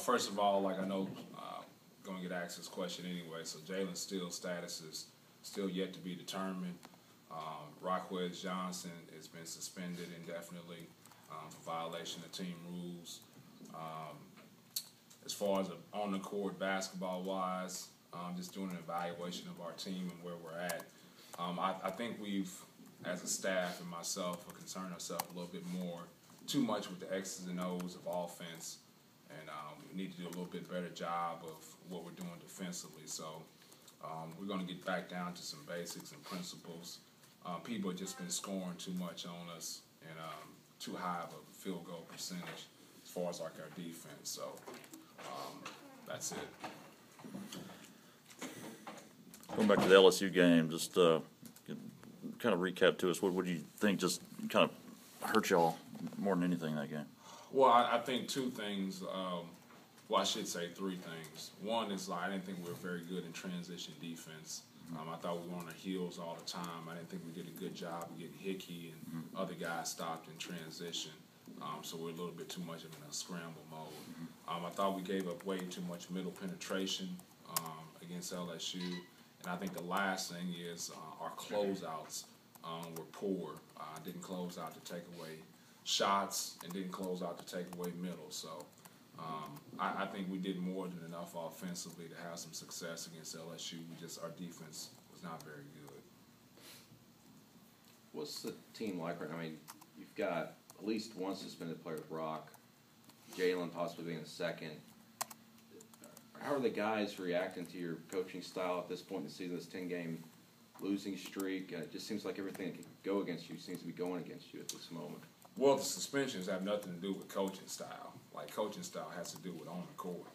First of all, like I know, going to get asked this question anyway. So Jalen Steele's status is still yet to be determined. Rockwell Johnson has been suspended indefinitely for violation of team rules. As far as on the court basketball wise, just doing an evaluation of our team and where we're at. I think we've, as a staff and myself, are concerned ourselves a little bit more, too much with the X's and O's of offense, and we need to do a little bit better job of what we're doing defensively. So we're going to get back down to some basics and principles. People have just been scoring too much on us and too high of a field goal percentage as far as like our defense. So that's it. Going back to the LSU game, just kind of recap to us. What do you think just kind of hurt y'all more than anything in that game? Well, I think two things. Well, I should say three things. One is I didn't think we were very good in transition defense. I thought we were on our heels all the time. I didn't think we did a good job of getting Hickey and other guys stopped in transition. So we're a little bit too much of in a scramble mode. I thought we gave up way too much middle penetration against LSU. And I think the last thing is our closeouts were poor. Didn't close out to take away shots and didn't close out to take away middle. So I think we did more than enough offensively to have some success against LSU. Our defense was not very good. What's the team like right now? I mean, you've got at least one suspended player with Rock, Jalen possibly being a second. How are the guys reacting to your coaching style at this point in the season, this 10-game losing streak? It just seems like everything that could go against you seems to be going against you at this moment. Well, the suspensions have nothing to do with coaching style. Like, coaching style has to do with on the court.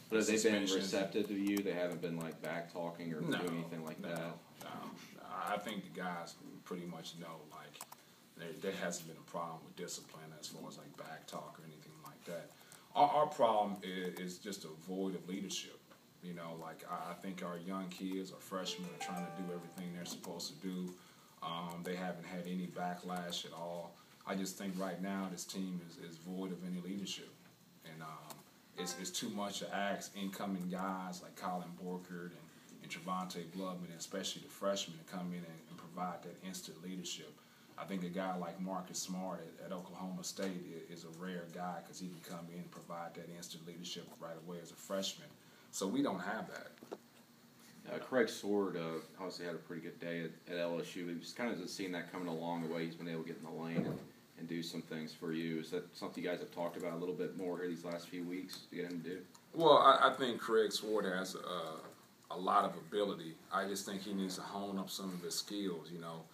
But have they been receptive to you? They haven't been, like, back-talking or doing anything like that? No. I think the guys pretty much know, like, there hasn't been a problem with discipline as far as, like, back-talk or anything like that. Our problem is just a void of leadership. You know, like, I think our young kids, our freshmen, are trying to do everything they're supposed to do. They haven't had any backlash at all. I just think right now this team is void of any leadership. And it's too much to ask incoming guys like Colin Borkert and Trevontae Bloodman, especially the freshmen, to come in and provide that instant leadership. I think a guy like Marcus Smart at Oklahoma State is a rare guy because he can come in and provide that instant leadership right away as a freshman. So we don't have that. Craig Sword obviously had a pretty good day at LSU. He was kind of just seeing that coming along the way he's been able to get in the lane and do some things for you. Is that something you guys have talked about a little bit more here these last few weeks to get him to do? Well, I think Craig Sword has a lot of ability. I just think he needs to hone up some of his skills, you know.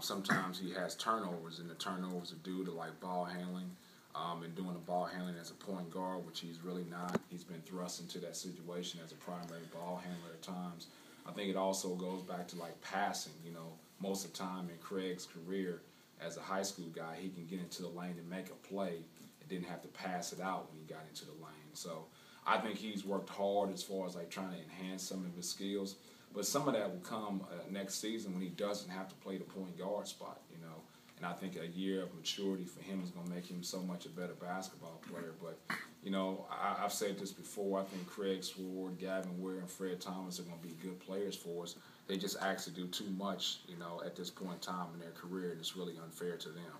Sometimes he has turnovers, and the turnovers are due to, like, ball handling and doing the ball handling as a point guard, which he's really not. He's been thrust into that situation as a primary ball handler at times. I think it also goes back to, like, passing, you know. Most of the time in Craig's career as a high school guy, he can get into the lane and make a play and didn't have to pass it out when he got into the lane. So I think he's worked hard as far as, like, trying to enhance some of his skills. But some of that will come next season when he doesn't have to play the point guard spot, you know. And I think a year of maturity for him is going to make him so much a better basketball player. But, you know, I've said this before. I think Craig Sword, Gavin Ware, and Fred Thomas are going to be good players for us. They just actually do too much, you know, at this point in time in their career, and it's really unfair to them.